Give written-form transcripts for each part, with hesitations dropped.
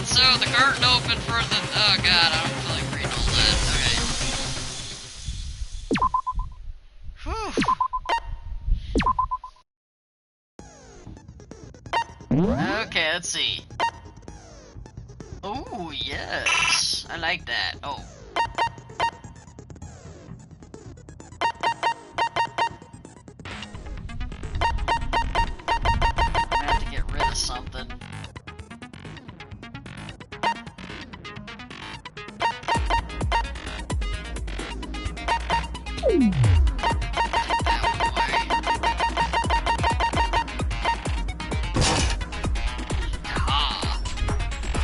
so the curtain opened for the... Oh god, I don't feel like reading all that. Okay. Whew. Okay, let's see. Oh, yes. I like that. Oh. I have to get rid of something.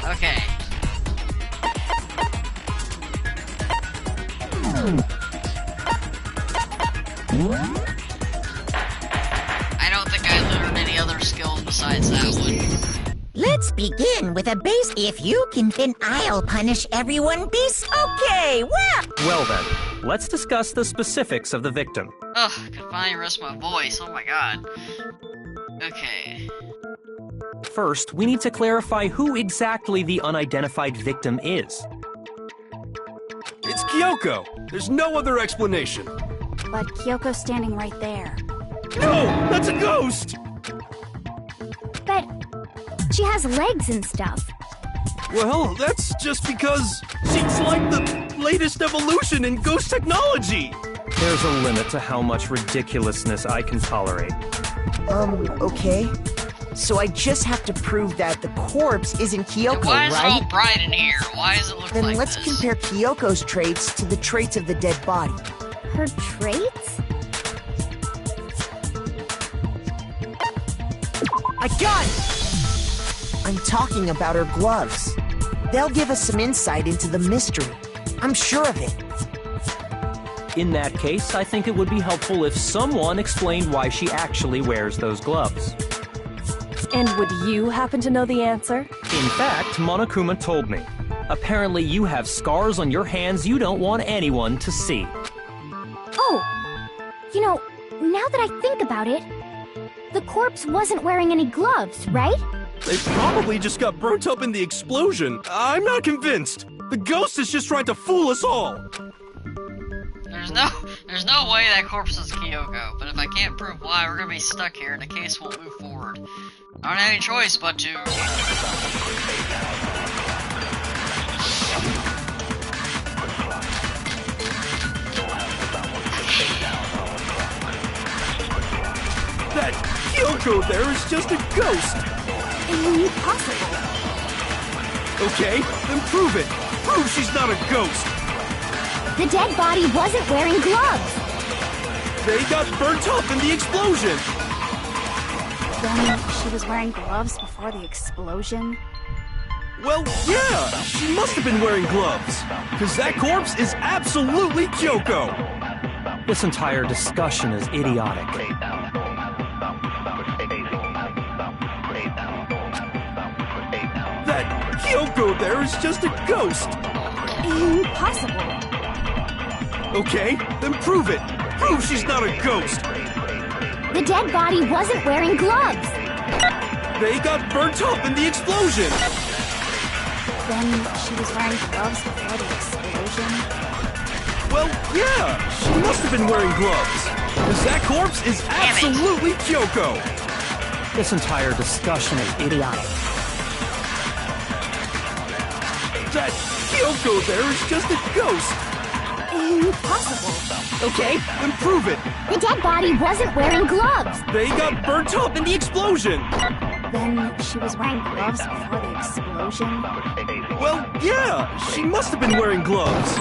Okay. I don't think I learned any other skills besides that one. Let's begin with a base. If you can, then I'll punish everyone. Okay, well then, let's discuss the specifics of the victim. Ugh, I could finally rest my voice. Oh my god. Okay. First, we need to clarify who exactly the unidentified victim is. It's Kyoko! There's no other explanation. But Kyoko's standing right there. No! That's a ghost! But she has legs and stuff. Well, that's just because she's like the latest evolution in ghost technology! There's a limit to how much ridiculousness I can tolerate. Okay. So I just have to prove that the corpse isn't Kyoko, Why is it all right? bright in here? Why does it look Then like let's this? compare Kyoko's traits to the traits of the dead body. Her traits? I got it! I'm talking about her gloves. They'll give us some insight into the mystery. I'm sure of it. In that case, I think it would be helpful if someone explained why she actually wears those gloves. And would you happen to know the answer? In fact, Monokuma told me. Apparently you have scars on your hands you don't want anyone to see. Oh! You know, now that I think about it, the corpse wasn't wearing any gloves, right? They probably just got burnt up in the explosion. I'm not convinced. The ghost is just trying to fool us all. There's no way that corpse is Kyoko, but if I can't prove why, we're gonna be stuck here and the case won't move forward. I don't have any choice but to... That Kyoko there is just a ghost. Impossible. Okay, then prove it. Prove she's not a ghost. The dead body wasn't wearing gloves. They got burnt up in the explosion. Then she was wearing gloves before the explosion? Well, yeah, she must have been wearing gloves. Because that corpse is absolutely Kyoko. This entire discussion is idiotic. That Kyoko there is just a ghost. Impossible. Okay, then prove it. Prove she's not a ghost. The dead body wasn't wearing gloves. They got burnt up in the explosion. Then she was wearing gloves before the explosion? Well, yeah, she must have been wearing gloves. Because that corpse is absolutely Kyoko. This entire discussion is idiotic. That Kyoko there is just a ghost. Impossible. Okay, then prove it. The dead body wasn't wearing gloves. They got burnt up in the explosion. Then she was wearing gloves before the explosion? Well, yeah, she must have been wearing gloves.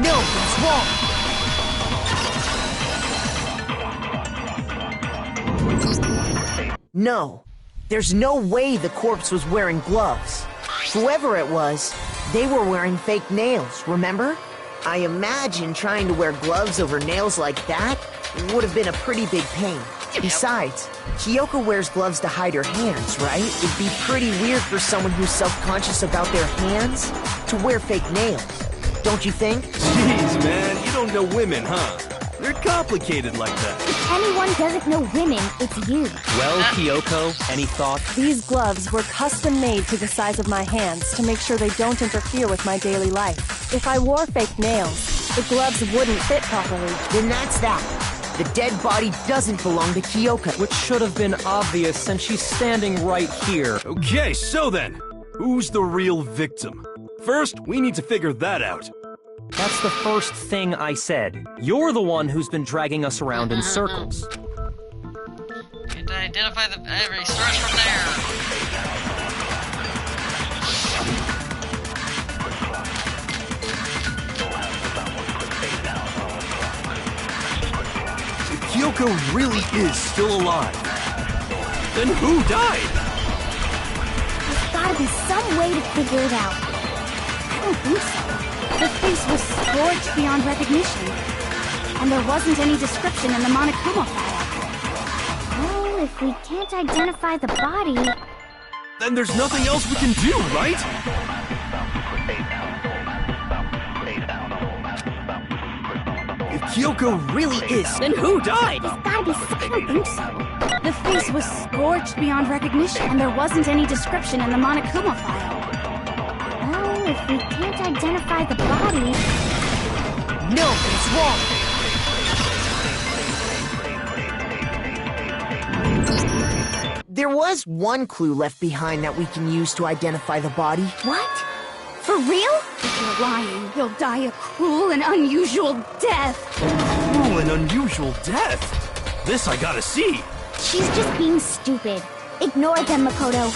No, that's wrong. No, there's no way the corpse was wearing gloves. Whoever it was, they were wearing fake nails, remember? I imagine trying to wear gloves over nails like that would have been a pretty big pain. Besides, Kyoko wears gloves to hide her hands, right? It'd be pretty weird for someone who's self-conscious about their hands to wear fake nails. Don't you think? Jeez, man, you don't know women, huh? They're complicated like that. If anyone doesn't know women, it's you. Well, Kyoko, any thoughts? These gloves were custom made to the size of my hands to make sure they don't interfere with my daily life. If I wore fake nails, the gloves wouldn't fit properly. Then that's that. The dead body doesn't belong to Kyoko. Which should have been obvious since she's standing right here. Okay, so then, who's the real victim? First, we need to figure that out. That's the first thing I said. You're the one who's been dragging us around in circles. And identify the... Everybody starts from there. If Kyoko really is still alive, then who died? There's gotta be some way to figure it out. I don't think so. The face was scorched beyond recognition. And there wasn't any description in the Monokuma file. Well, if we can't identify the body... Then there's nothing else we can do, right? If Kyoko really is, then who died? There's gotta be... I don't think so. The face was scorched beyond recognition. And there wasn't any description in the Monokuma file. Well, if we can't identify the body... No, it's wrong. There was one clue left behind that we can use to identify the body. What? For real? If you're lying, you'll die a cruel and unusual death. Cruel and unusual death. This I gotta see. She's just being stupid. Ignore them, Makoto.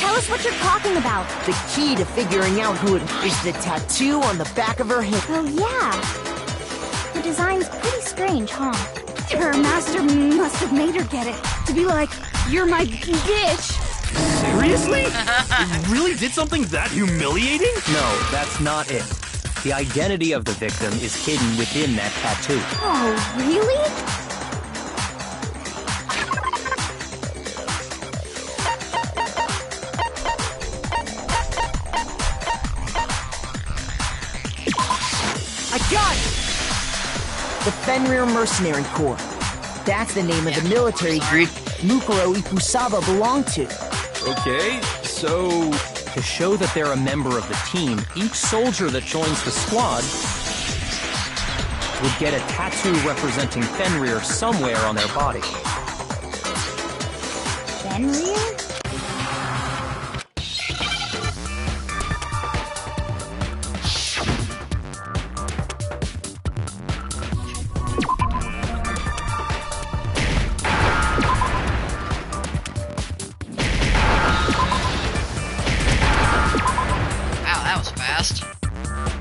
Tell us what you're talking about. The key to figuring out who it is the tattoo on the back of her hip. Oh, yeah. The design's pretty strange, huh? Her master must have made her get it. To be like, you're my bitch. Seriously? It really did something that humiliating? No, that's not it. The identity of the victim is hidden within that tattoo. Oh, really? I got it! The Fenrir Mercenary Corps. That's the name of the military group Mukuro Ikusaba belonged to. Okay, so... To show that they're a member of the team, each soldier that joins the squad would get a tattoo representing Fenrir somewhere on their body. Fenrir?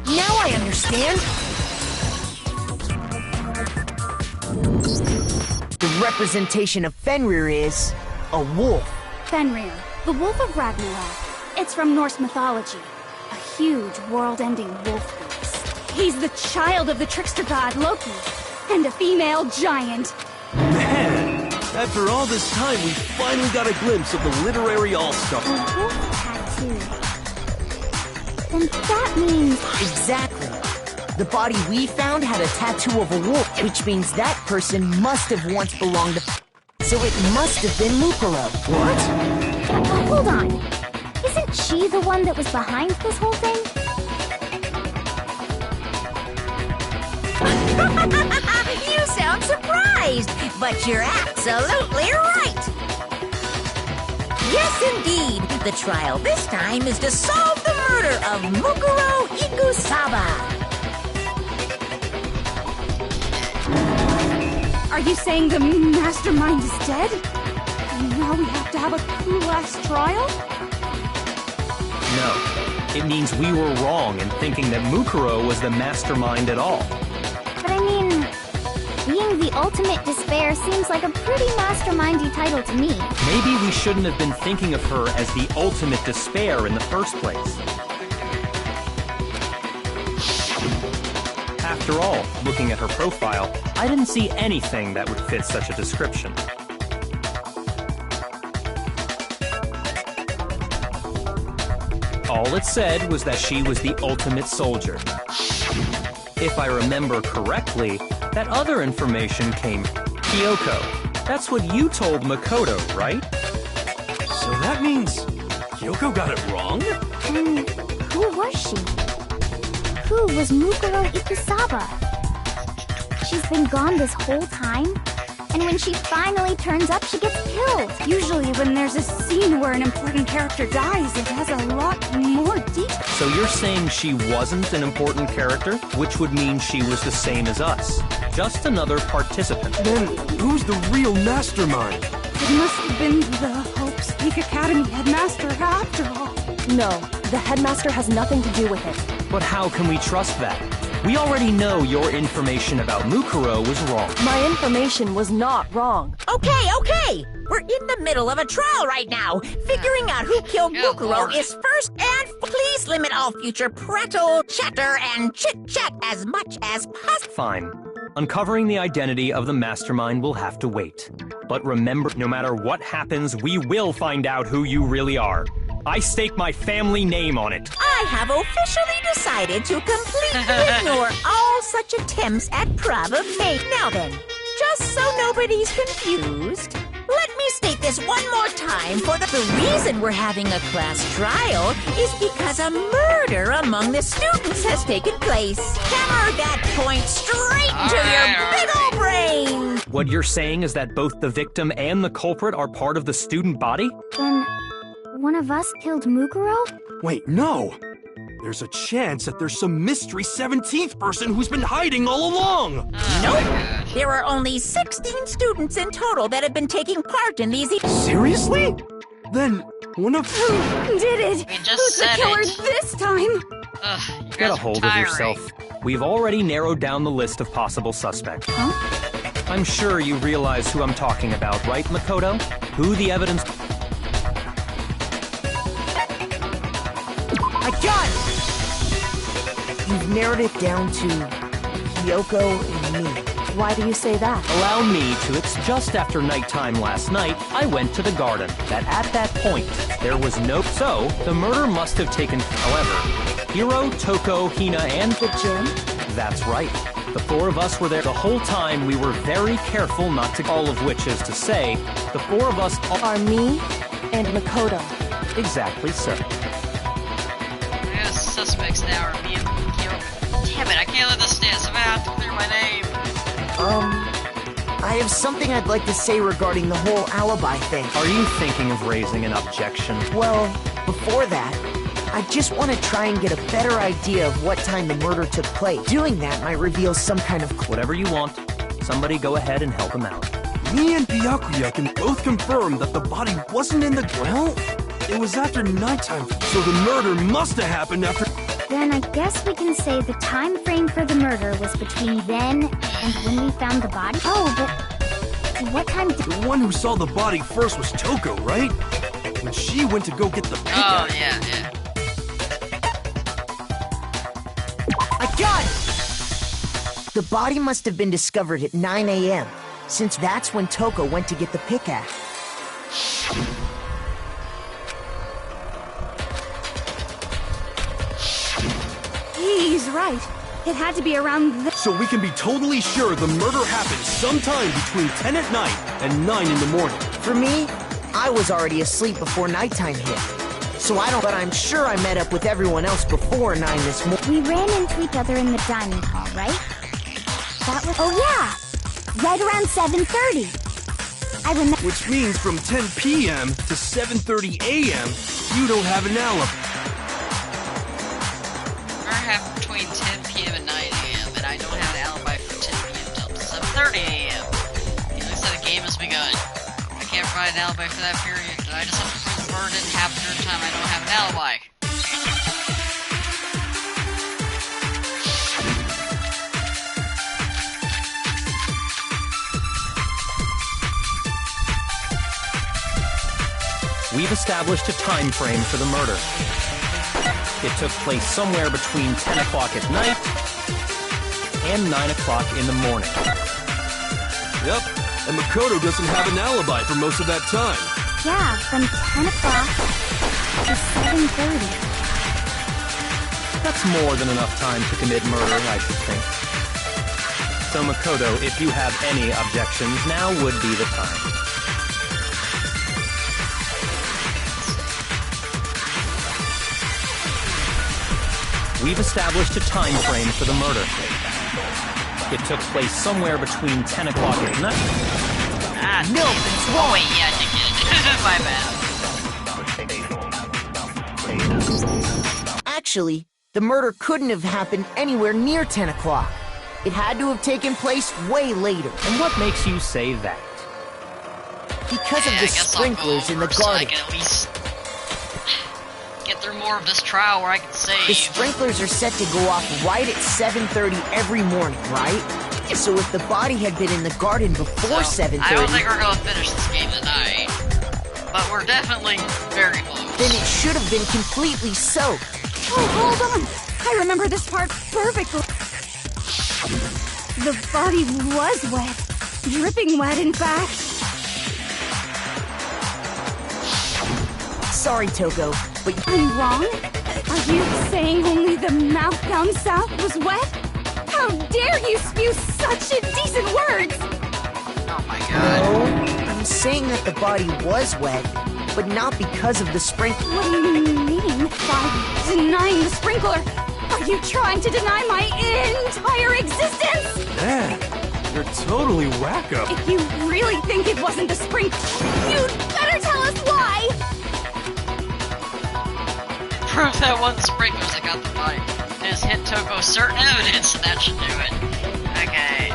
Now I understand. The representation of Fenrir is a wolf. Fenrir, the Wolf of Ragnarok. It's from Norse mythology. A huge, world-ending wolf beast. He's the child of the trickster god Loki, and a female giant. Man, after all this time, we finally got a glimpse of the literary all-star. A wolf tattoo. Then that means... Exactly. The body we found had a tattoo of a wolf, which means that person must have once belonged to... So it must have been Mukuro. What? Oh, hold on. Isn't she the one that was behind this whole thing? You sound surprised, but you're absolutely right. Yes, indeed. The trial this time is to solve the murder of Mukuro Ikusaba. Are you saying the mastermind is dead? And now we have to have a true last trial? No. It means we were wrong in thinking that Mukuro was the mastermind at all. But I mean, being the ultimate despair seems like a pretty mastermindy title to me. Maybe we shouldn't have been thinking of her as the ultimate despair in the first place. After all, looking at her profile, I didn't see anything that would fit such a description. All it said was that she was the ultimate soldier. If I remember correctly, That other information came from Kyoko. That's what you told Makoto, right? So that means Kyoko got it wrong? Who was she? Who was Mukuro Ikusaba? She's been gone this whole time? And when she finally turns up, she gets killed. Usually when there's a scene where an important character dies, it has a lot more detail. So you're saying she wasn't an important character, which would mean she was the same as us. Just another participant. Then who's the real mastermind? It must have been the Hope's Peak Academy headmaster after all. No, the headmaster has nothing to do with it. But how can we trust that? We already know your information about Mukuro was wrong. My information was not wrong. Okay. We're in the middle of a trial right now. Figuring out who killed Good Mukuro Lord. is first, and please limit all future prattle, chatter, and chit-chat as much as possible. Fine. Uncovering the identity of the mastermind will have to wait. But remember, no matter what happens, we will find out who you really are. I stake my family name on it. I have officially decided to completely ignore all such attempts at probability. Now then, just so nobody's confused, let me state this one more time for the reason we're having a class trial is because a murder among the students has taken place. Hammer that point straight into your big old brain! What you're saying is that both the victim and the culprit are part of the student body? Then, one of us killed Mukuro? Wait, no! There's a chance that there's some mystery 17th person who's been hiding all along! Nope! There are only 16 students in total that have been taking part in these. Seriously? Then, one of... Did it? We just Who's the said killer it. this time? Ugh, you Get guys a are hold of tiring. yourself. We've already narrowed down the list of possible suspects. Huh? I'm sure you realize who I'm talking about, right, Makoto? Who the evidence... I got it! You've narrowed it down to Kyoko and me. Why do you say that? Allow me to just after nighttime last night, I went to the garden. At that point, there was no... So, the murder must have taken... However, Hiro, Toko, Hina, and... The gym? That's right. The four of us were there the whole time. We were very careful not to... All of which is to say, the four of us... Are me and Makoto. Exactly so. Yeah, suspects now are me and Kyoko. Damn it, I can't let this stand, so I have to clear my name. I have something I'd like to say regarding the whole alibi thing. Are you thinking of raising an objection? Well, before that, I just want to try and get a better idea of what time the murder took place. Doing that might reveal some kind of clue. Whatever you want. Somebody go ahead and help him out. Me and Byakuya can both confirm that the body wasn't in the ground. It was after nighttime, so the murder must have happened after... Then I guess we can say the time frame for the murder was between then and when we found the body. Oh, but what time did... The one who saw the body first was Toko, right? When she went to go get the pickaxe. Oh, yeah. I got it! The body must have been discovered at 9 a.m., since that's when Toko went to get the pickaxe. He's right. It had to be around the... So we can be totally sure the murder happened sometime between 10 at night and 9 in the morning. For me, I was already asleep before nighttime hit. So I don't... But I'm sure I met up with everyone else before 9 this morning. We ran into each other in the dining hall, right? That was... Oh, yeah! Right around 7:30. I remember... Which means from 10 p.m. to 7:30 a.m., you don't have an alibi. I have between 10 p.m. and 9 a.m., and I don't have an alibi from 10 p.m. till 7:30 a.m. It looks like the game has begun. I can't provide an alibi for that period, and I just have to prove the murder didn't happen during a time I don't have an alibi. We've established a time frame for the murder. It took place somewhere between 10 o'clock at night and 9 o'clock in the morning. Yep, and Makoto doesn't have an alibi for most of that time. Yeah, from 10 o'clock to 7:30. That's more than enough time to commit murder, I should think. So Makoto, if you have any objections, now would be the time. We've established a time frame for the murder. It took place somewhere between 10 o'clock at night. No, it's wrong. Wait, yeah, I did. My bad. Actually, the murder couldn't have happened anywhere near 10 o'clock. It had to have taken place way later. And what makes you say that? Because of the sprinklers in the so I garden. can at least get through more of this trial where I can save. The sprinklers are set to go off right at 7:30 every morning, right? So if the body had been in the garden before 7:30... I don't think we're going to finish this game tonight. But we're definitely very close. Then it should have been completely soaked. Oh, hold on. I remember this part perfectly. The body was wet. Dripping wet, in fact. Sorry, Toko, but I'm wrong? Are you saying only the mouth down south was wet? How dare you spew such indecent words! Oh my god. no, I'm saying that the body was wet, but not because of the sprinkler. What do you mean by denying the sprinkler? Are you trying to deny my entire existence? Man, you're totally wacko. If you really think it wasn't the sprinkler, you'd better tell us why! Proof that wasn't sprinklers that got the body. Just hit Toko certain evidence and that should do it. Okay.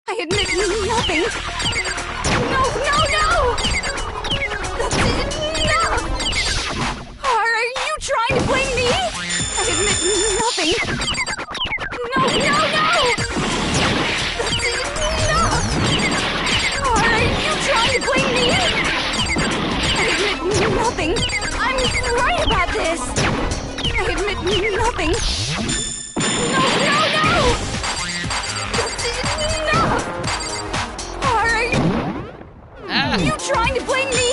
I admit nothing. No, no, no! That's enough! Are you trying to blame me? I admit nothing. No, no, no! That's enough! Are you trying to blame me? I admit nothing. I'm right about this. I admit nothing. No, no, no! That's enough! Are you trying to blame me?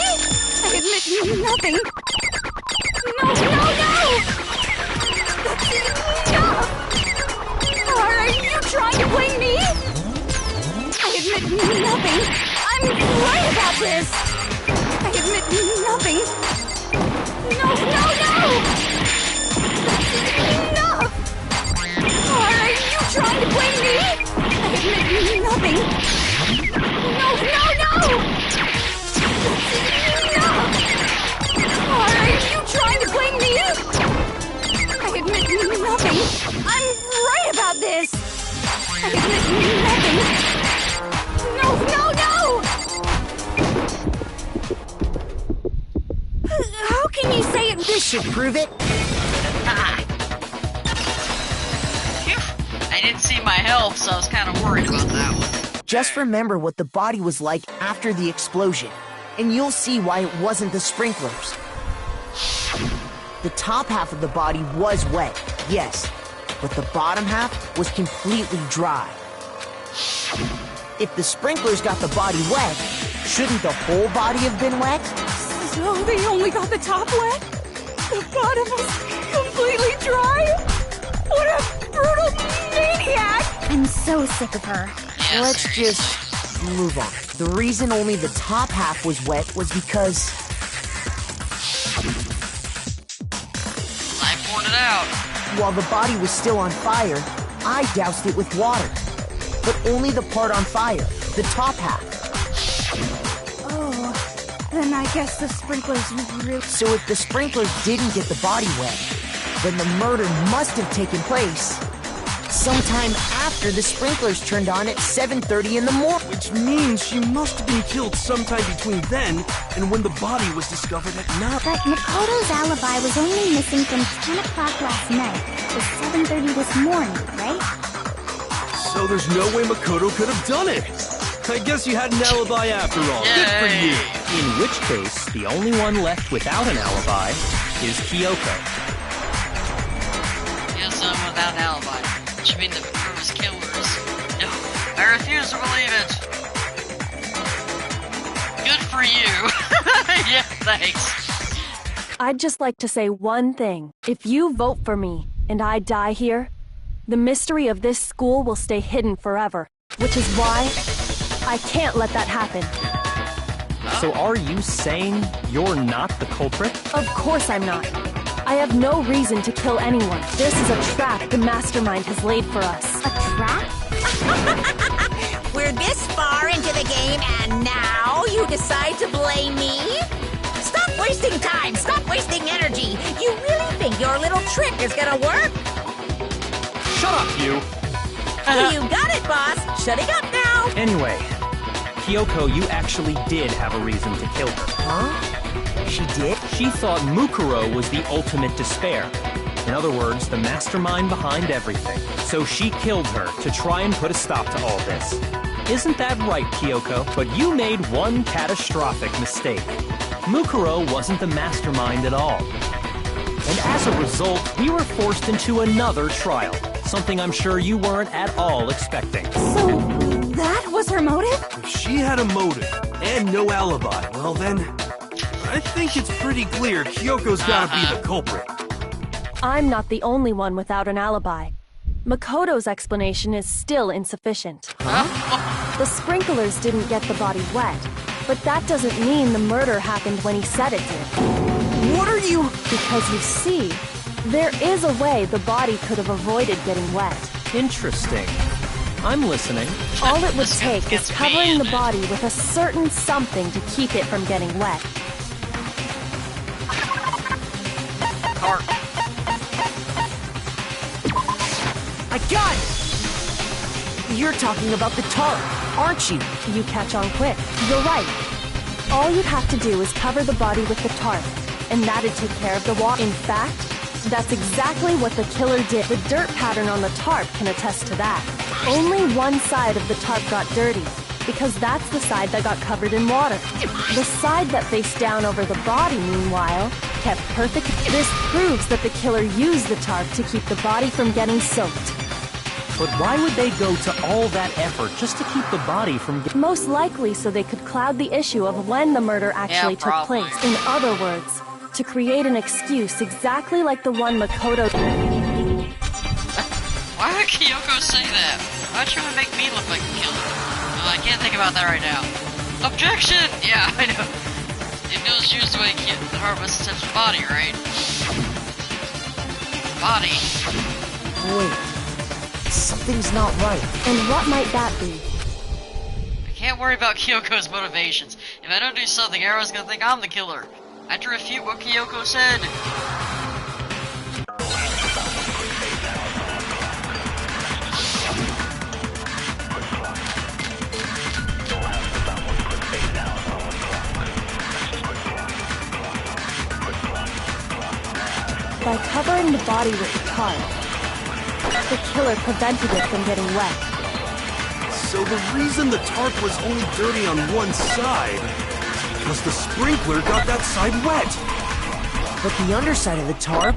I admit nothing. No, no, no! That's enough! Are you trying to blame me? I admit nothing. I'm right about this. I admit nothing. No, no, no! That's enough! Are you trying to blame me? I admit nothing. No, no, no! That's enough! Are you trying to blame me? I admit nothing. I'm right about this. I admit nothing. No, no, no! How can you say it? This should prove it. Phew. I didn't see my health, so I was kind of worried about that one. Just remember what the body was like after the explosion, and you'll see why it wasn't the sprinklers. The top half of the body was wet, yes, but the bottom half was completely dry. If the sprinklers got the body wet, shouldn't the whole body have been wet? So they only got the top wet? The bottom was completely dry? What a brutal maniac! I'm so sick of her. Yeah, Let's seriously. just move on. The reason only the top half was wet was because I poured it out. while the body was still on fire, I doused it with water. But only the part on fire, the top half. Oh, then I guess the sprinklers really... So if the sprinklers didn't get the body wet, then the murder must have taken place sometime after the sprinklers turned on at 7:30 in the morning. Which means she must have been killed sometime between then and when the body was discovered at night. But Makoto's alibi was only missing from 10 o'clock last night to 7:30 this morning, right? So there's no way Makoto could have done it. I guess you had an alibi after all. Good for Yay. you. In which case, the only one left without an alibi is Kyoko. Yes, someone without an alibi. Which means the Makoto's killers. No, I refuse to believe it. Thanks. I'd just like to say one thing. If you vote for me and I die here, the mystery of this school will stay hidden forever, which is why I can't let that happen. So are you saying you're not the culprit? Of course I'm not. I have no reason to kill anyone. This is a trap the mastermind has laid for us. A trap? We're this far into the game, and now you decide to blame me? Stop wasting time! Stop wasting energy! You really think your little trick is gonna work? Shut up, you! You got it, boss! Shutting up now! Anyway, Kyoko, you actually did have a reason to kill her. Huh? She did? She thought Mukuro was the ultimate despair. In other words, the mastermind behind everything. So she killed her to try and put a stop to all this. Isn't that right, Kyoko? But you made one catastrophic mistake. Mukuro wasn't the mastermind at all. And as a result, we were forced into another trial. Something I'm sure you weren't at all expecting. So, that was her motive? If she had a motive and no alibi, well then, I think it's pretty clear Kyoko's gotta be the culprit. I'm not the only one without an alibi. Makoto's explanation is still insufficient. The sprinklers didn't get the body wet, but that doesn't mean the murder happened when he said it did. What are you... Because you see, there is a way the body could have avoided getting wet. Interesting. I'm listening. All it would This take gets is covering me. the body with a certain something to keep it from getting wet. Tarp. I got it! You're talking about the tarp, aren't you? You catch on quick. You're right. All you'd have to do is cover the body with the tarp, and that'd take care of the water. In fact, that's exactly what the killer did. The dirt pattern on the tarp can attest to that. Only one side of the tarp got dirty, because that's the side that got covered in water. The side that faced down over the body, meanwhile, kept perfect. This proves that the killer used the tarp to keep the body from getting soaked. But why would they go to all that effort just to keep the body from getting... Most likely so they could cloud the issue of when the murder actually took probably. place. In other words, to create an excuse exactly like the one Makoto... Why would Kyoko say that? Why'd you want to make me look like a killer? Well, I can't think about that right now. Objection! Yeah, I know. It knows used the way the heart must touch the body, right? Body. Wait. Something's not right. And what might that be? I can't worry about Kyoko's motivations. If I don't do something, everyone's gonna think I'm the killer. I have to refute what Kyoko said. By covering the body with the tarp, the killer prevented it from getting wet. So the reason the tarp was only dirty on one side is because the sprinkler got that side wet. But the underside of the tarp,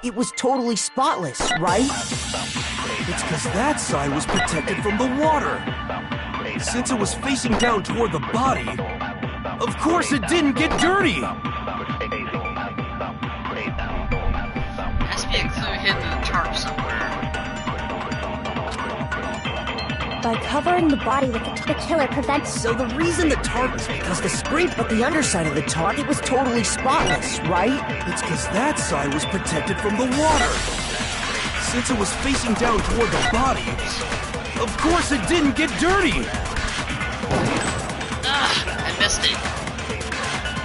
it was totally spotless, right? It's because that side was protected from the water. Since it was facing down toward the body, of course it didn't get dirty. Has to be a clue hidden in the tarp somewhere. By covering the body with the killer prevents... So the reason the tarp is because the sprinkler, but the underside of the tarp, it was totally spotless, right? It's because that side was protected from the water. Since it was facing down toward the body, of course it didn't get dirty. I missed it.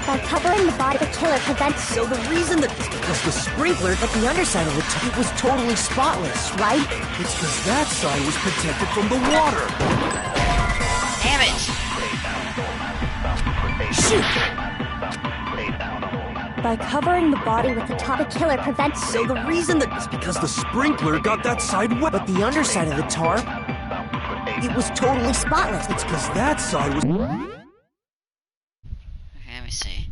By covering the body, the killer prevents... So the reason that because the sprinkler, but the underside of the tarp, it was totally spotless, right? It's because that side was protected from the water. Damn it! Shoot! By covering the body with the The killer prevents... So the reason that It's because the sprinkler got that side wet. but the underside of the tarp, it was totally spotless. It's because that side was... Okay, let me see.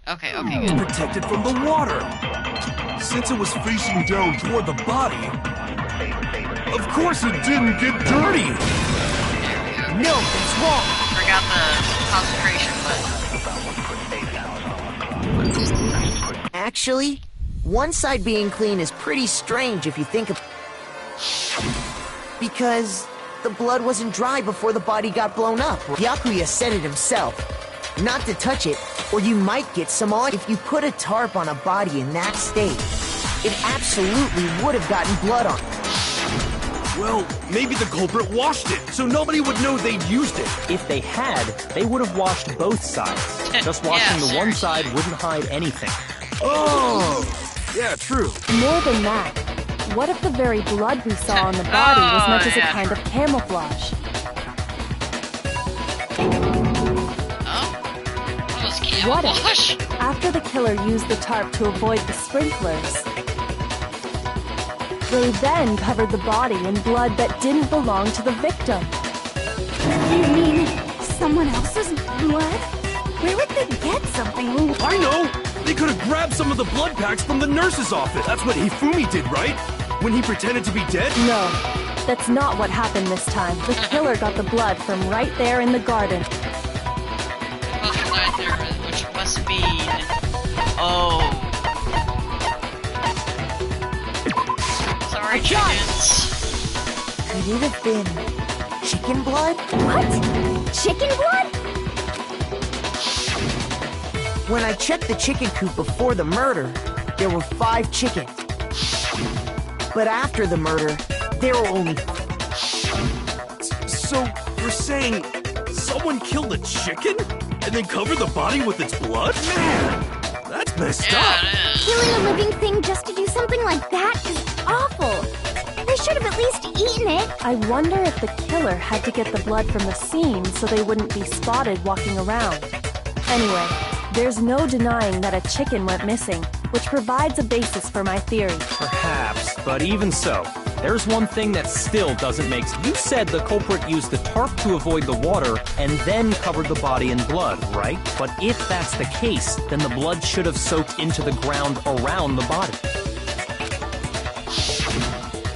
Okay, good. protected from the water. Since it was facing down toward the body, of course it didn't get dirty. No, it's wrong. Forgot the concentration button. Actually, one side being clean is pretty strange if you think of... Because the blood wasn't dry before the body got blown up. Byakuya said it himself. Not to touch it, or you might get some on. If you put a tarp on a body in that state, it absolutely would have gotten blood on it. Well, maybe the culprit washed it, so nobody would know they'd used it. If they had, they would have washed both sides. Just washing the one side wouldn't hide anything. Oh, yeah, true. More than that, what if the very blood we saw on the body was meant as a kind of camouflage? What if, after the killer used the tarp to avoid the sprinklers, they then covered the body in blood that didn't belong to the victim? You mean someone else's blood? Where would they get something? I know! They could have grabbed some of the blood packs from the nurse's office. That's what Hifumi did, right? When he pretended to be dead? No, that's not what happened this time. The killer got the blood from right there in the garden. Right there, which must be... Oh. Sorry, chickens. Could it have been chicken blood? What? Chicken blood? When I checked the chicken coop before the murder, there were 5 chickens. But after the murder, there were only... So, you're saying someone killed a chicken? And then covered the body with its blood? Man, that's messed up. Killing a living thing just to do something like that is awful. They should have at least eaten it. I wonder if the killer had to get the blood from the scene so they wouldn't be spotted walking around. Anyway, there's no denying that a chicken went missing, which provides a basis for my theory. Perhaps, but even so, there's one thing that still doesn't make sense. You said the culprit used the tarp to avoid the water and then covered the body in blood, right? But if that's the case, then the blood should have soaked into the ground around the body.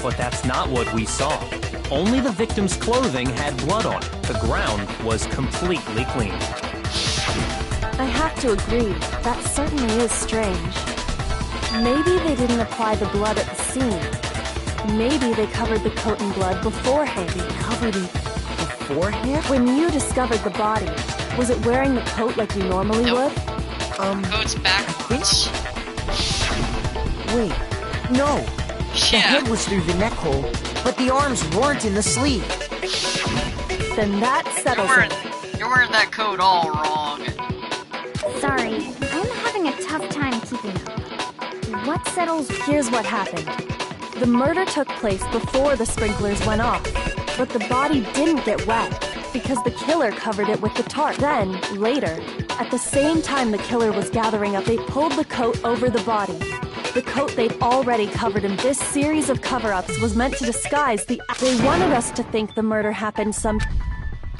But that's not what we saw. Only the victim's clothing had blood on it. The ground was completely clean. I have to agree, that certainly is strange. Maybe they didn't apply the blood at the scene. Maybe they covered the coat in blood beforehand. They covered it beforehand? When you discovered the body, was it wearing the coat like you normally would? Coat's backwards. Wait, no. The head was through the neck hole, but the arms weren't in the sleeve. Then that settles it. You're wearing that coat all wrong. Sorry, I'm having a tough time keeping up. What settles... Here's what happened. The murder took place before the sprinklers went off, but the body didn't get wet because the killer covered it with the tarp. Then, later, at the same time the killer was gathering up, they pulled the coat over the body. The coat they'd already covered in this series of cover-ups was meant to disguise the... They wanted us to think the murder happened some...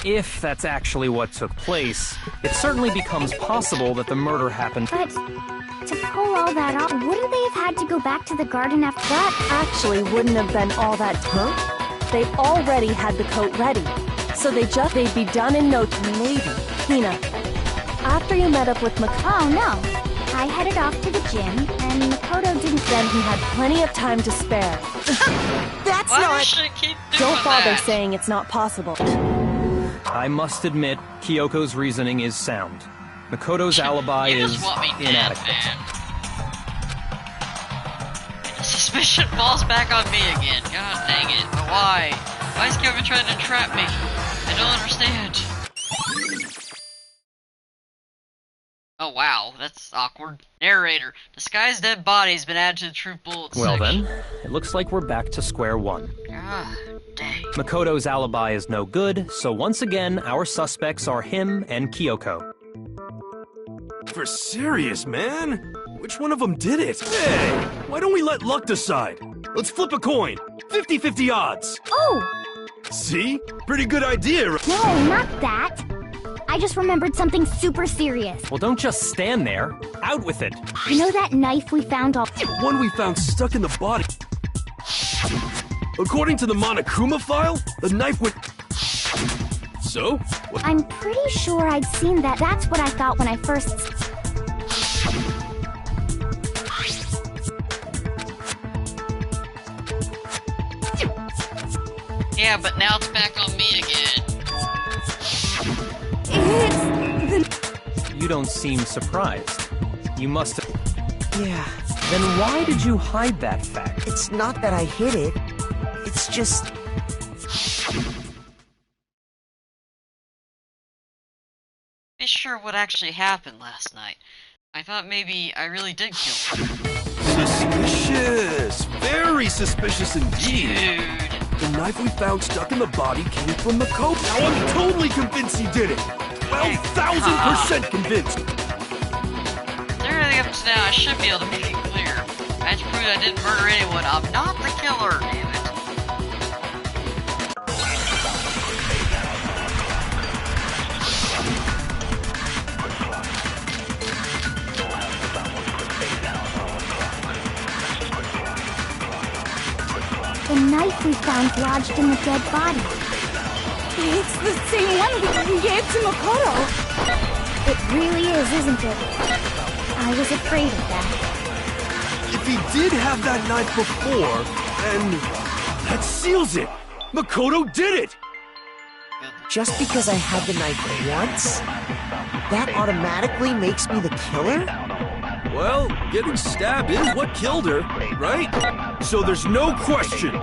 If that's actually what took place, it certainly becomes possible that the murder happened... But to pull all that off, wouldn't they have had to go back to the garden after that? Actually wouldn't have been all that They already had the coat ready, so they'd be done in no time. Maybe. Hina, after you met up with Makoto... Oh, no. I headed off to the gym, and Makoto didn't... Then he had plenty of time to spare. That's Why not... should I keep doing Don't bother that? saying it's not possible. I must admit, Kyoko's reasoning is sound. Makoto's alibi You is just want me dead, inadequate. man. The suspicion falls back on me again. God dang it. But why? Why is Kyoto trying to trap me? I don't understand. Oh wow, that's awkward. Narrator. Disguised dead body's been added to the true bullet Well section. then, it looks like we're back to square one. God dang. Makoto's alibi is no good, so once again, our suspects are him and Kyoko. For serious, man? Which one of them did it? Hey, why don't we let luck decide? Let's flip a coin. 50-50 odds. Oh! See? Pretty good idea, right? No, not that. I just remembered something super serious. Well, don't just stand there. Out with it. You know that knife we found all... The one we found stuck in the body. According to the Monokuma file, the knife would... So, I'm pretty sure I'd seen that. That's what I thought when I first... Yeah, but now it's back on me again. You don't seem surprised. You must have... Yeah, Then why did you hide that fact? it's not that I hid it. It's just... Be sure what actually happened last night. I thought maybe I really did kill her. Suspicious! Very suspicious indeed. Dude. The knife we found stuck in the body came from Makoto. Now I'm totally convinced he did it. 12,000% convinced. Everything up to now, I should be able to make it clear. I have to prove I didn't murder anyone. I'm not the killer, damn it. The knife we found lodged in the dead body. It's the same one we gave to Makoto. It really is, isn't it? I was afraid of that. If he did have that knife before, then that seals it. Makoto did it. Just because I had the knife once, that automatically makes me the killer? Well, getting stabbed is what killed her, right? So there's no question.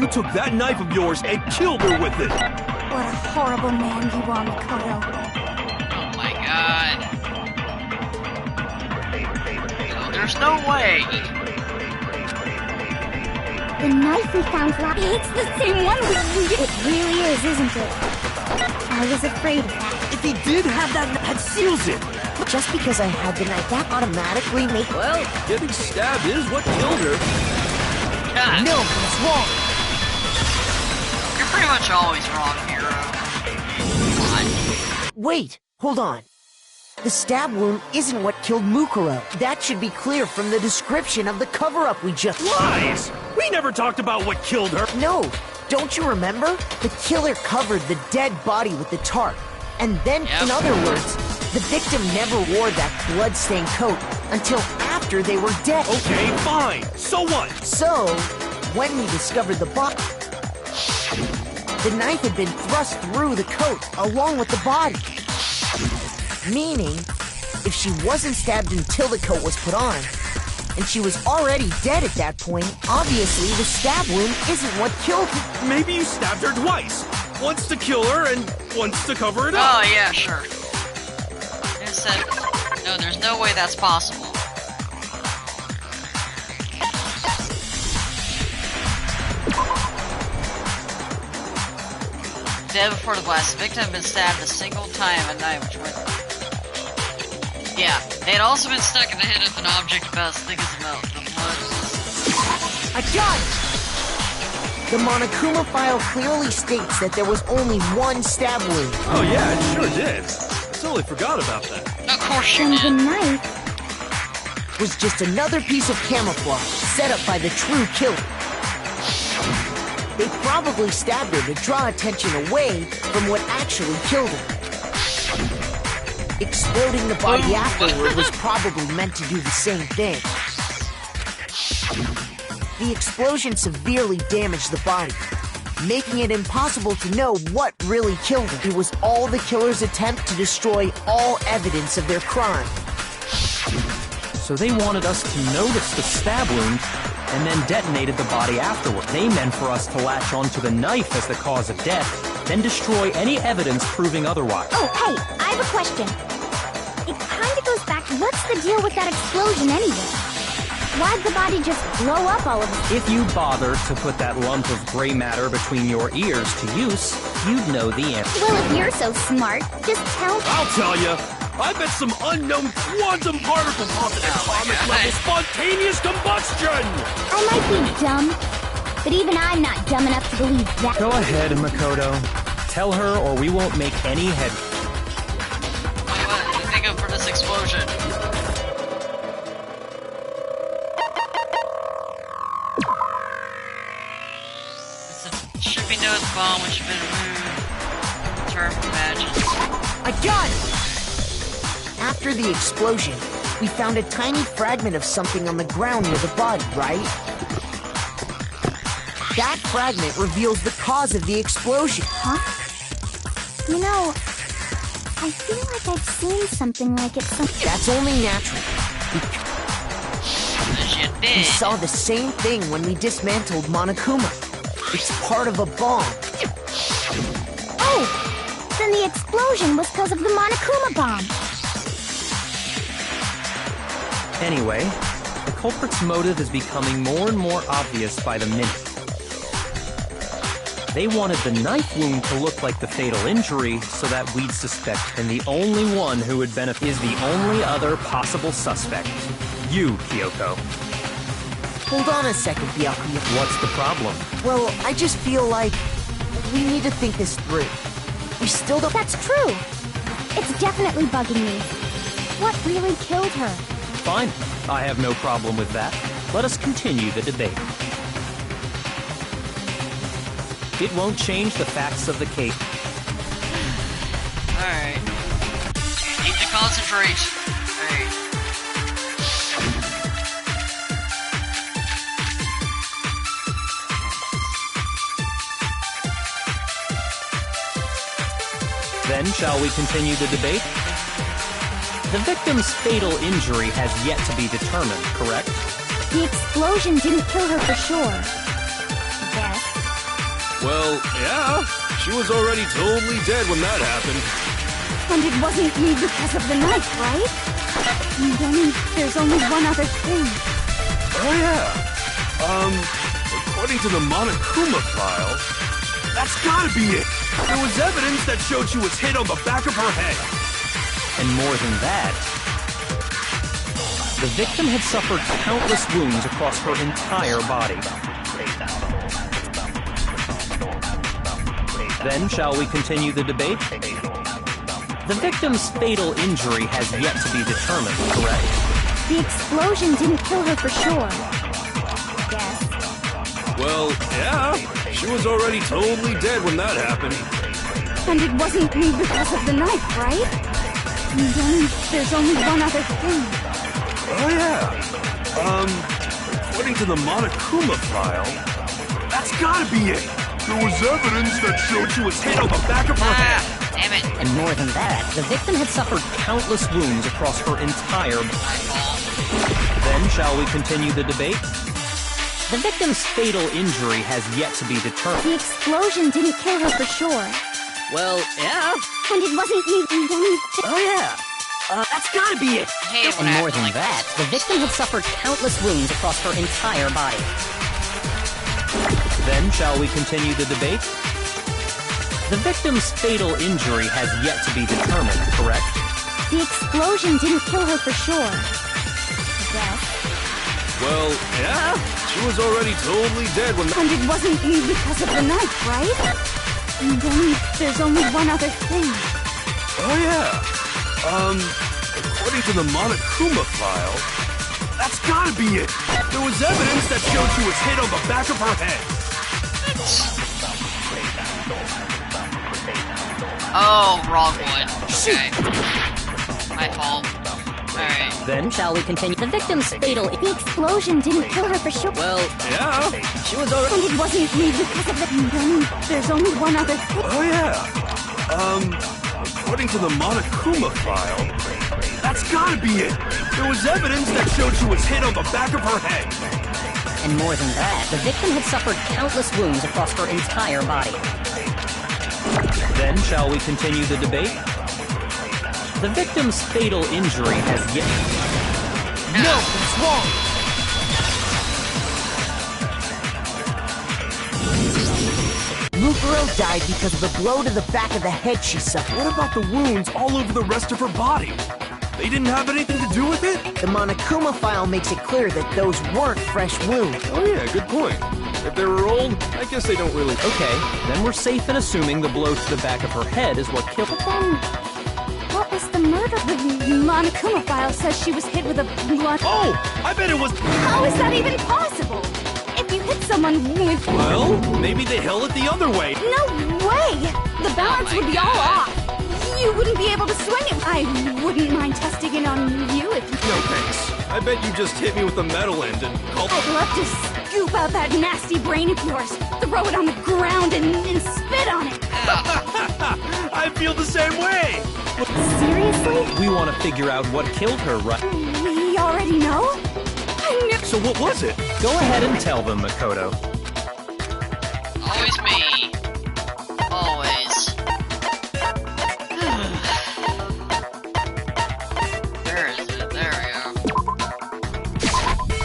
You took that knife of yours and killed her with it. What a horrible man you are, Makoto. Oh my god. No, there's no way. The knife we found lodged... It's the same one we... It really is, isn't it? I was afraid of that. If he did have that seals it. Just because I had the knife, that automatically makes... Well, getting stabbed is what killed her. God. No, it's wrong. You're pretty much always wrong, hero. Come on. Wait, hold on. The stab wound isn't what killed Mukuro. That should be clear from the description of the cover-up we just... Lies! We never talked about what killed her. No, don't you remember? The killer covered the dead body with the tarp. And then, Yep. in other words, the victim never wore that blood-stained coat until after they were dead. Okay, fine. So what? So, when we discovered the body, the knife had been thrust through the coat along with the body. Meaning, if she wasn't stabbed until the coat was put on, and she was already dead at that point, obviously the stab wound isn't what killed her. Maybe you stabbed her twice. Once to kill her and once to cover it up. Oh, yeah, sure. I said, no, there's no way that's possible. Dead before the blast, the victim had been stabbed a single time at night, which went... Yeah, they had also been stuck in the head with an object about as thick as a mouth. The blood was... A judge! The Monokuma file clearly states that there was only one stab wound. Oh yeah, it sure did. I totally forgot about that. Of course you And the did. knife... Was just another piece of camouflage set up by the true killer. They probably stabbed her to draw attention away from what actually killed her. Exploding the body afterward was probably meant to do the same thing. The explosion severely damaged the body, making it impossible to know what really killed her. It was all the killer's attempt to destroy all evidence of their crime. So they wanted us to notice the stab wound and then detonated the body afterward. They meant for us to latch onto the knife as the cause of death, then destroy any evidence proving otherwise. Oh, hey, I have a question. It kinda goes back... What's the deal with that explosion anyway? Why'd the body just blow up all of a sudden? If you bothered to put that lump of gray matter between your ears to use, you'd know the answer. Well, if you're so smart, just tell... I'll tell you. I bet some unknown quantum particle caused an atomic level spontaneous combustion! I might be dumb, but even I'm not dumb enough to believe that. Go ahead, Makoto. Tell her or we won't make any head. What do you think of for this explosion? It should be known the bomb which had been removed. term imagines. I got it! After the explosion, we found a tiny fragment of something on the ground near the body, right? That fragment reveals the cause of the explosion. Huh? You know, I feel like I've seen something like it That's only natural. As you did. We saw the same thing when we dismantled Monokuma. It's part of a bomb. Oh! Then the explosion was because of the Monokuma bomb. Anyway, the culprit's motive is becoming more and more obvious by the minute. They wanted the knife wound to look like the fatal injury so that we'd suspect, and the only one who would benefit is the only other possible suspect. You, Kyoko. Hold on a second, Byakuya. What's the problem? Well, I just feel like we need to think this through. We still don't... That's true. It's definitely bugging me. What really killed her? Fine. I have no problem with that. Let us continue the debate. It won't change the facts of the case. Alright. Need to concentrate. Alright. Then, shall we continue the debate? The victim's fatal injury has yet to be determined, correct? The explosion didn't kill her for sure. Yes. Well, yeah. She was already totally dead when that happened. And it wasn't me because of the knife, right? And then there's only one other thing. Oh, yeah. According to the Monokuma file, that's gotta be it. There was evidence that showed she was hit on the back of her head. And more than that, the victim had suffered countless wounds across her entire body. Then, shall we continue the debate? The victim's fatal injury has yet to be determined, correct? The explosion didn't kill her for sure. Yes. Well, yeah. She was already totally dead when that happened. And it wasn't me because of the knife, right? And then there's only one other thing. Oh, yeah. According to the Monokuma file, that's gotta be it. There was evidence that showed she was hit on the back of her head. Damn it. And more than that, the victim had suffered countless wounds across her entire body. Then, shall we continue the debate? The victim's fatal injury has yet to be determined. The explosion didn't kill her for sure. Well, yeah. And it wasn't me. And then Oh, yeah. That's gotta be it. I hate it when And I more have to, than like, that, the victim had suffered countless wounds across her entire body. Then, shall we continue the debate? The victim's fatal injury has yet to be determined, correct? the explosion didn't kill her for sure. Yes. Well, yeah. She was already totally dead when... And it wasn't me because of the knife, right? And then there's only one other thing. Oh, yeah. According to the Monokuma file, that's gotta be it. There was evidence that showed she was hit on the back of her head. Oh, wrong one. Okay. My fault. Alright. Then, shall we continue? The victim's fatal... The explosion didn't kill her for sure. Well, Yeah. she was already... And it wasn't me because of the... And then there's only one other thing. Oh, yeah. According to the Monokuma file, that's gotta be it. There was evidence that showed she was hit on the back of her head. And more than that, the victim had suffered countless wounds across her entire body. Then, shall we continue the debate? The victim's fatal injury has yet... No, it's wrong. Mukuro died because of the blow to the back of the head she suffered. What about the wounds all over the rest of her body? They didn't have anything to do with it? The Monokuma file makes it clear that those weren't fresh wounds. Oh yeah, good point. If they were old, I guess they don't really... Okay, then we're safe in assuming the blow to the back of her head is what killed her. But then, what was the murder? The Monokuma file says she was hit with a blood... Oh! I bet it was... How is that even possible? If you hit someone with... Well, maybe they held it the other way. No way! way! The balance would be all off. You wouldn't be able to swing it. I wouldn't mind testing it on you if you... No thanks. I bet you just hit me with the metal end and called... I'd love to scoop out that nasty brain of yours, throw it on the ground and spit on it. I feel the same way! Seriously? We want to figure out what killed her, right? We already know? So what was it? Go ahead and tell them, Makoto. Always me. Always. Where is it? There we go.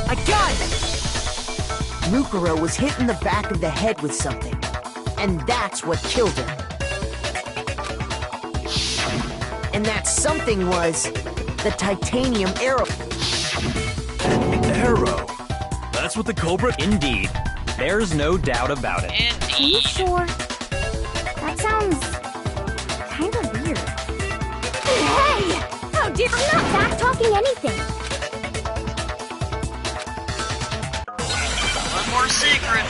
I got it! Mukuro was hit in the back of the head with something. And that's what killed her. And that something was the titanium arrow. Arrow? That's what the culprit... Indeed. There's no doubt about it. Are you Indeed. sure? That sounds kind of weird. Hey! How dare... I'm not back-talking anything. One more secret.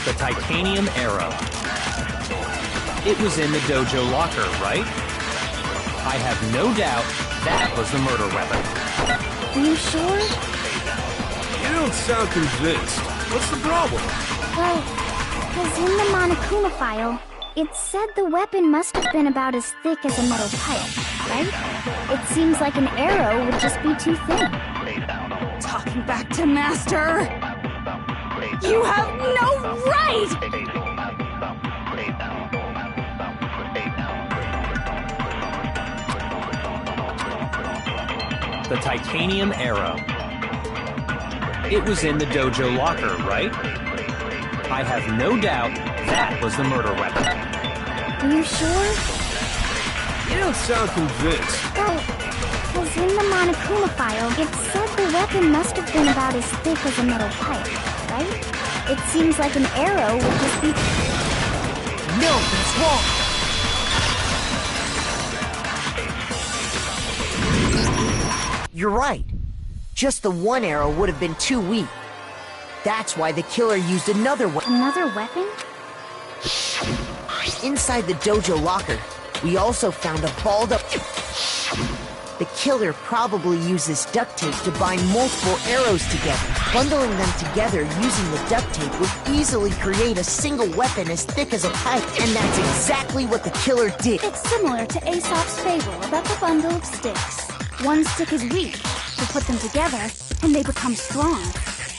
The titanium arrow. It was in the dojo locker, right? I have no doubt that was the murder weapon. Are you sure? You don't sound convinced. What's the problem? Well, because in the Monokuma file, it said the weapon must have been about as thick as a metal pipe, right? It seems like an arrow would just be too thin. Talking back to Master! You have no right! The titanium arrow. It was in the dojo locker, right? I have no doubt that was the murder weapon. Are you sure? You don't sound convinced. Well, because in the Monokuma file, it said the weapon must have been about as thick as a metal pipe, right? It seems like an arrow would just be... No, that's wrong! You're right. Just the one arrow would have been too weak. That's why the killer used another weapon. Another weapon? Inside the dojo locker, we also found a balled up... The killer probably uses duct tape to bind multiple arrows together. Bundling them together using the duct tape would easily create a single weapon as thick as a pipe, and that's exactly what the killer did. It's similar to Aesop's fable about the bundle of sticks. One stick is weak. You put them together, and they become strong.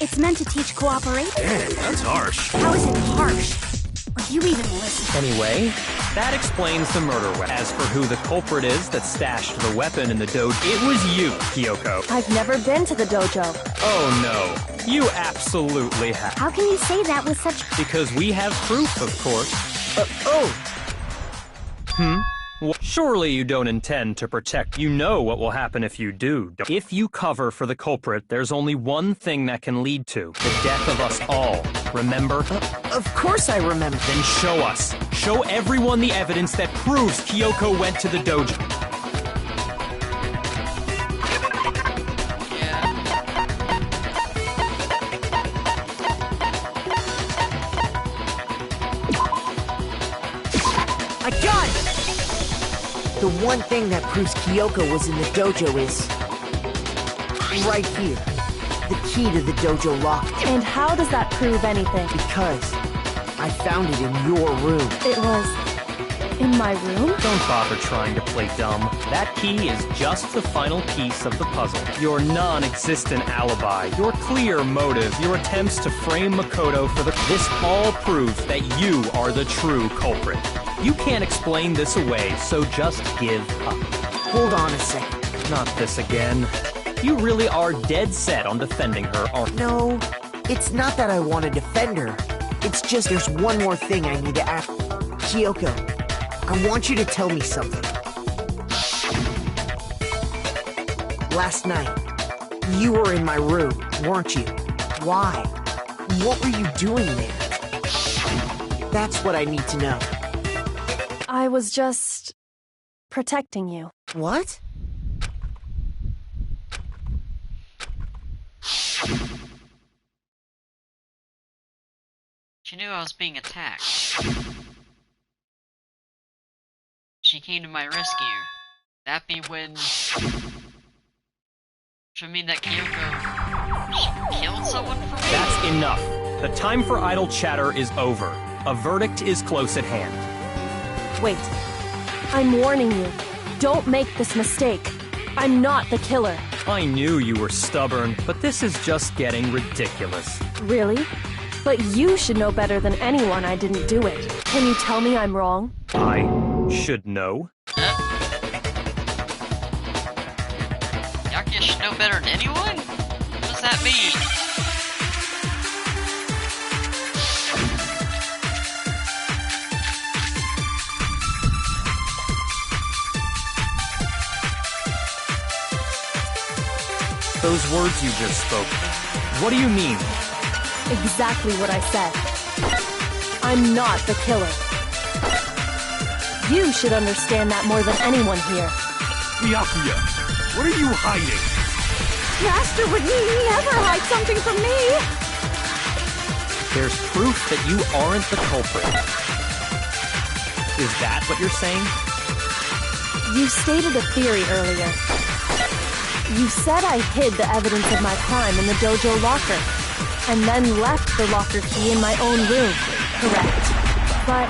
It's meant to teach cooperation. Dang, that's harsh. How is it harsh? Or do you even listen? Anyway, that explains the murder weapon. As for who the culprit is that stashed the weapon in the dojo, it was you, Kyoko. I've never been to the dojo. Oh no, you absolutely have. How can you say that with such... Because we have proof, of course. Well, surely you don't intend to protect. You know what will happen if you do. If you cover for the culprit, there's only one thing that can lead to the death of us all. Remember? Of course I remember. Then show us. Show everyone the evidence that proves Kyoko went to the dojo. Yeah. I got it! The one thing that proves Kyoko was in the dojo is... right here. The key to the dojo locker. And how does that prove anything? Because I found it in your room. It was in my room? Don't bother trying to play dumb. That key is just the final piece of the puzzle. Your non-existent alibi, your clear motive, your attempts to frame Makoto for the... This all proves that you are the true culprit. You can't explain this away, so just give up. Hold on a second. Not this again. You really are dead set on defending her, aren't you? No, it's not that I want to defend her. It's just there's one more thing I need to ask. Kyoko, I want you to tell me something. Last night, you were in my room, weren't you? Why? What were you doing there? That's what I need to know. I was just protecting you. What? She knew I was being attacked. She came to my rescue. That be when... Which would mean that Kyoko... She killed someone for me? That's enough. The time for idle chatter is over. A verdict is close at hand. Wait. I'm warning you. Don't make this mistake. I'm not the killer. I knew you were stubborn, but this is just getting ridiculous. Really? But you should know better than anyone I didn't do it. Can you tell me I'm wrong? I should know. Yakuya should know better than anyone? What does that mean? Those words you just spoke, what do you mean? Exactly what I said. I'm not the killer. You should understand that more than anyone here. Yakuya, what are you hiding? Master would never hide something from me! There's proof that you aren't the culprit. Is that what you're saying? You stated a theory earlier. You said I hid the evidence of my crime in the dojo locker, and then left the locker key in my own room, correct? But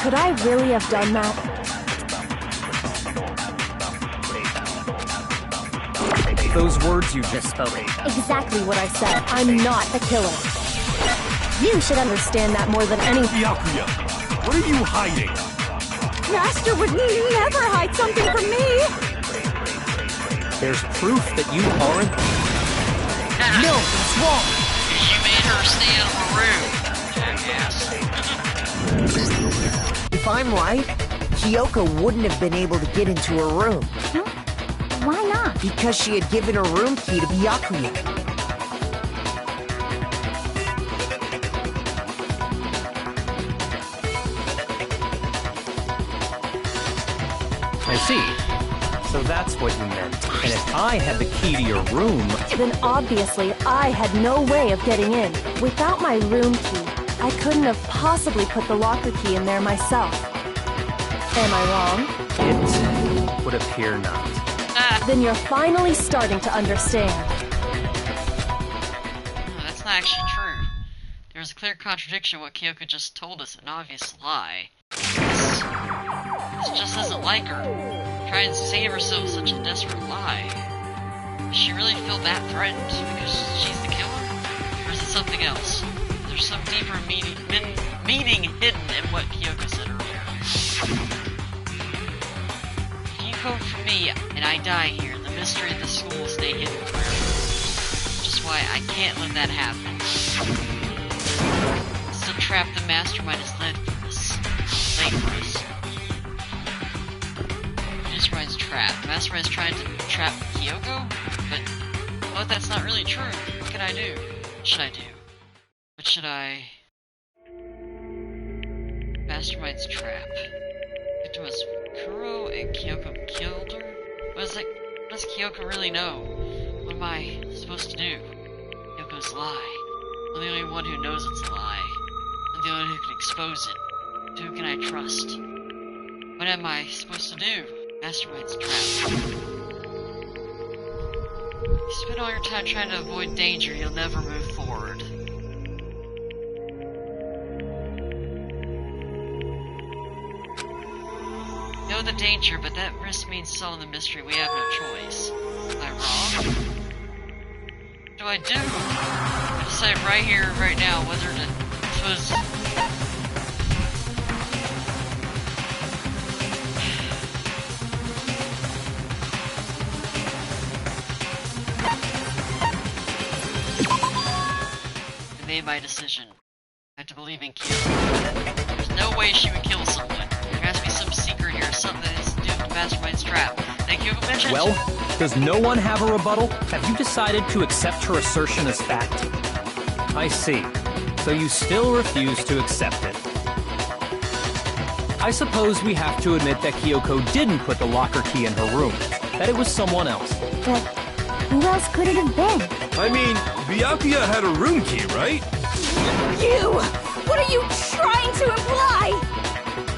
could I really have done that? Those words you just spoke. Exactly what I said. I'm not the killer. You should understand that more than anyone. Yakuya, what are you hiding? Master would never hide something from me! There's proof that you aren't... No, it's wrong! You made her stay in her room, jackass. If I'm right, Kyoko wouldn't have been able to get into her room. Huh? Why not? Because she had given her room key to Byakuya. I see. So that's what you meant. And if I had the key to your room... Then obviously I had no way of getting in. Without my room key, I couldn't have possibly put the locker key in there myself. Am I wrong? It would appear not. Then you're finally starting to understand. No, that's not actually true. There's a clear contradiction in what Kyoko just told us, an obvious lie. This just isn't like her. Trying to save herself with such a desperate lie. Does she really feel that threatened because she's the killer? Or is it something else? There's some deeper meaning hidden in what Kyoko said earlier. If you come for me and I die here, the mystery of the school will stay hidden forever. Which is why I can't let that happen. It's the trap the mastermind has laid for us. Mastermind's trap. The mastermind's trying to trap Kyoko? But what if that's not really true? What can I do? What should I do? What should I... Mastermind's trap. Victim was Kuro and Kyoko killed her? What does Kyoko really know? What am I supposed to do? Kyoko's lie. I'm the only one who knows it's a lie. I'm the only one who can expose it. Who can I trust? What am I supposed to do? Mastermind's trap. You spend all your time trying to avoid danger, you'll never move forward. Know the danger, but that risk means solving the mystery. We have no choice. Am I wrong? What do I do? I decide right here, right now, whether to suppose. I made my decision. I have to believe in Kyoko. There's no way she would kill someone. There has to be some secret here, something that has to do with the Mastermind's trap. That Kyoko mentioned. Well, does no one have a rebuttal? Have you decided to accept her assertion as fact? I see. So you still refuse to accept it. I suppose we have to admit that Kyoko didn't put the locker key in her room. That it was someone else. But who else could it have been? I mean, Byakuya had a room key, right? You! What are you trying to imply?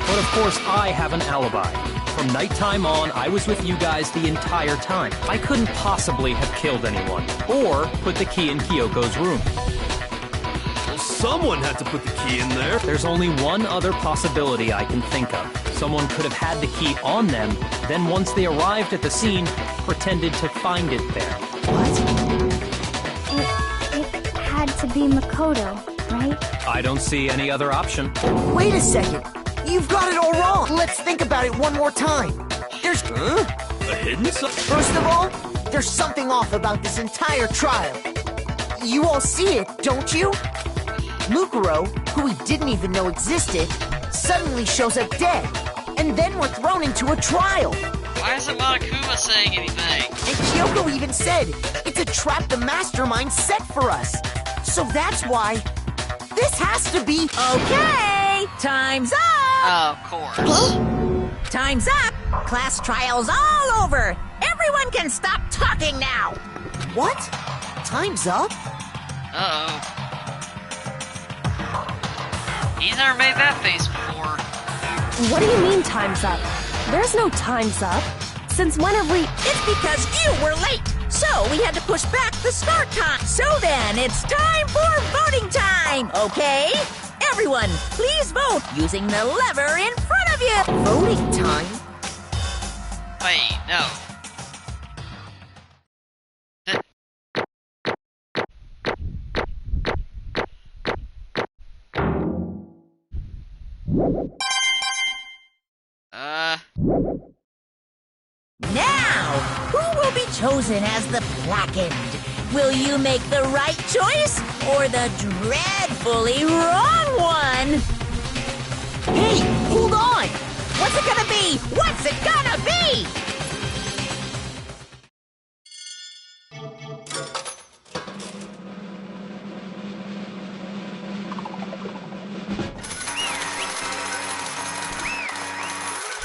But of course, I have an alibi. From nighttime on, I was with you guys the entire time. I couldn't possibly have killed anyone, or put the key in Kyoko's room. Well, someone had to put the key in there. There's only one other possibility I can think of. Someone could have had the key on them, then once they arrived at the scene, pretended to find it there. It had to be Makoto, right? I don't see any other option. Wait a second. You've got it all wrong. Let's think about it one more time. There's... Huh? A hidden side? First of all, there's something off about this entire trial. You all see it, don't you? Mukuro, who we didn't even know existed, suddenly shows up dead. And then we're thrown into a trial. Why isn't Monokuma saying anything? And Kyoko even said, it's a trap the mastermind set for us. So that's why this has to be... Okay, time's up! Oh, of course. Time's up! Class trial's all over! Everyone can stop talking now! What? Time's up? Uh-oh. He's never made that face before. What do you mean time's up? There's no time's up. Since when have we... It's because you were late! So we had to push back the start time! So then, it's time for voting time! Okay? Everyone, please vote using the lever in front of you! Voting time? Wait, no. Now, who will be chosen as the blackened? Will you make the right choice or the dreadfully wrong one? Hey, hold on! What's it gonna be? What's it gonna be?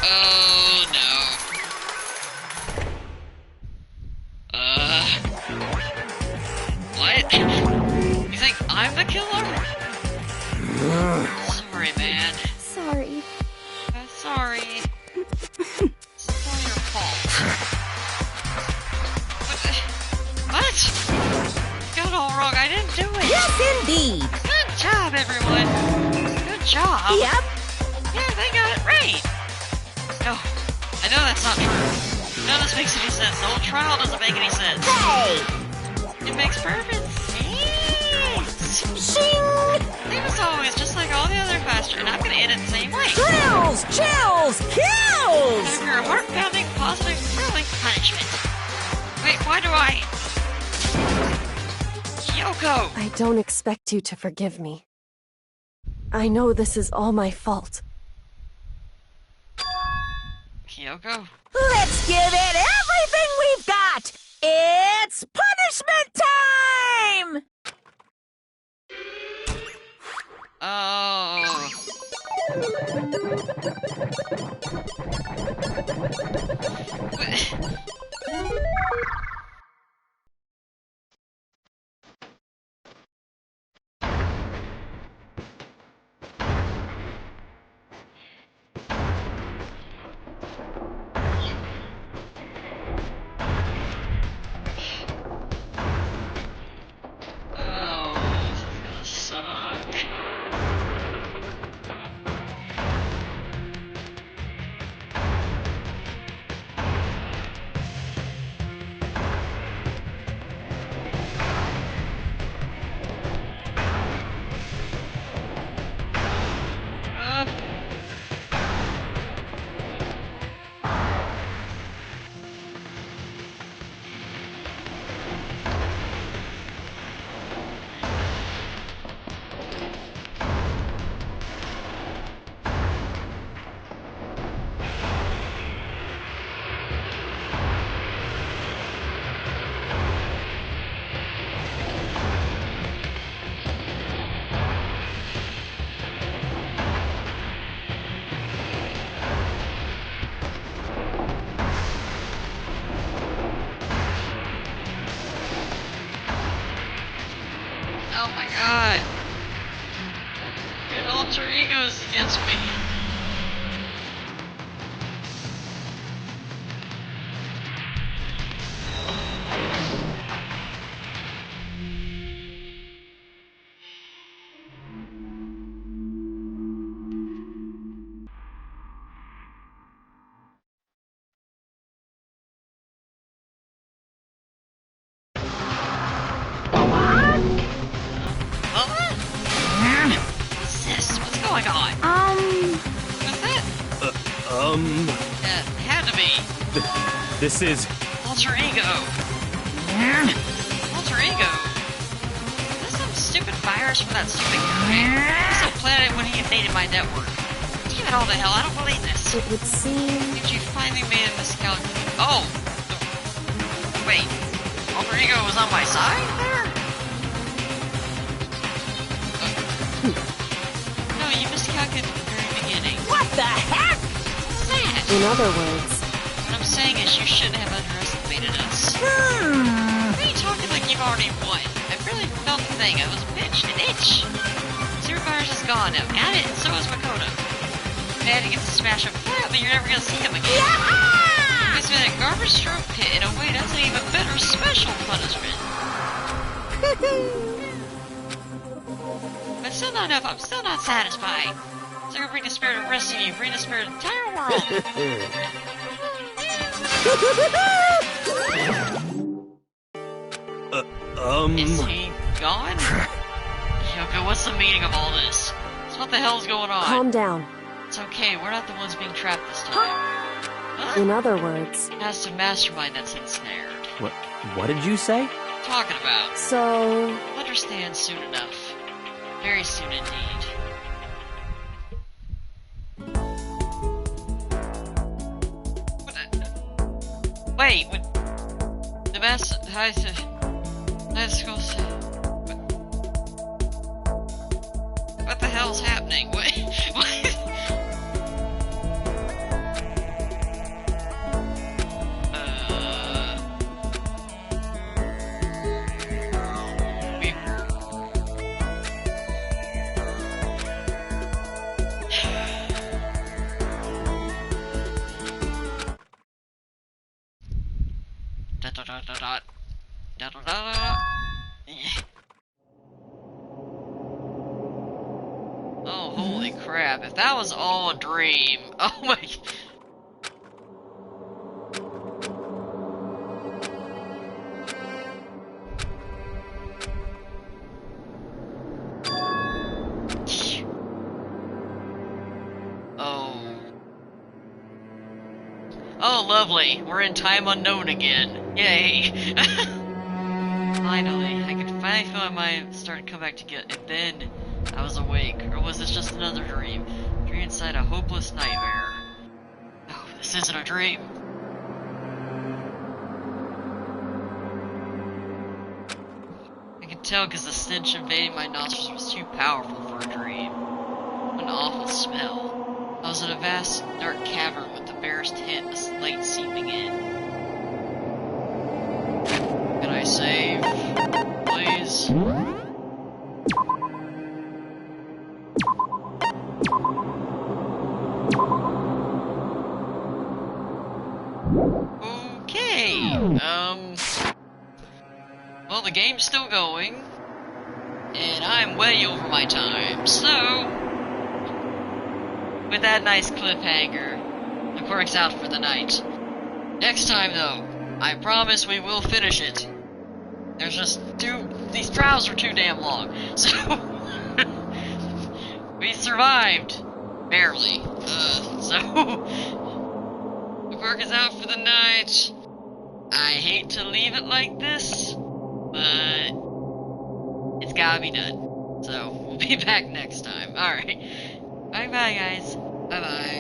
Oh, no. What? You think I'm the killer? Sorry, man. Sorry. Sorry. It's all your fault. What? Got it all wrong. I didn't do it. Yes, indeed. Good job, everyone. Good job. Yep. Yeah, they got it right. No, I know that's not true. None of this makes any sense. The whole trial doesn't make any sense. Hey! It makes perfect sense. Shing! It was always just like all the other faster, and I'm gonna end it the same way. Thrills, chills, kills! Give her a heart-pounding, positive, thrilling punishment. Wait, why do I... Kyoko! I don't expect you to forgive me. I know this is all my fault. Kyoko? Let's give it everything we've got! It's punishment time! Oh... this against me. What's this? What's going on? What's that? It had to be. This is... Alter Ego. Alter Ego? Is this some stupid virus from that stupid guy? He still planted when he invaded my network. Damn it all to hell, I don't believe this. It would seem... Did you finally made a miscalculation? Oh! Wait. Alter Ego was on my side there? No, you miscalculated at the very beginning. What the heck? What's that? In other words, What I'm saying is you shouldn't have underestimated us. Why are you talking like you've already won? I really felt the thing. I was pinched, an itch. Super virus is gone now. Got it, and so is Makoto. Daddy gets to smash him flat, but you're never gonna see him again. He's been a garbage stroke pit. In a way, that's an even better special punishment. But still not enough. I'm still not satisfied. So gonna bring the spirit of rescue you, bring the spirit of the entire world. Is he gone? Yoko, what's the meaning of all this? So what the hell's going on? calm down. It's okay, we're not the ones being trapped this time. Huh? In other words, That's the mastermind that's ensnared. What did you say? Talking about. so... Understand soon enough. Very soon indeed. What the... Wait, what... The master... Let's go see... What the hell's happening? What? What? Oh, holy crap. If that was all a dream. Oh my... Oh, lovely. We're in time unknown again. Yay. Finally, I could finally feel my mind start to come back together, and then I was awake. Or was this just another dream? A dream inside a hopeless nightmare. No, this isn't a dream. I could tell because the stench invading my nostrils was too powerful for a dream. What an awful smell. I was in a vast, dark cavern with the barest hint of light seeping in. Can I save? Please? Okay, well, the game's still going, and I'm way over my time, so... With that nice cliffhanger, LeQuirk's out for the night. Next time, though, I promise we will finish it. There's just these trials are too damn long, so we survived, barely. So LeQuirk is out for the night. I hate to leave it like this, but it's gotta be done. So we'll be back next time. All right. Bye bye, guys. Bye bye.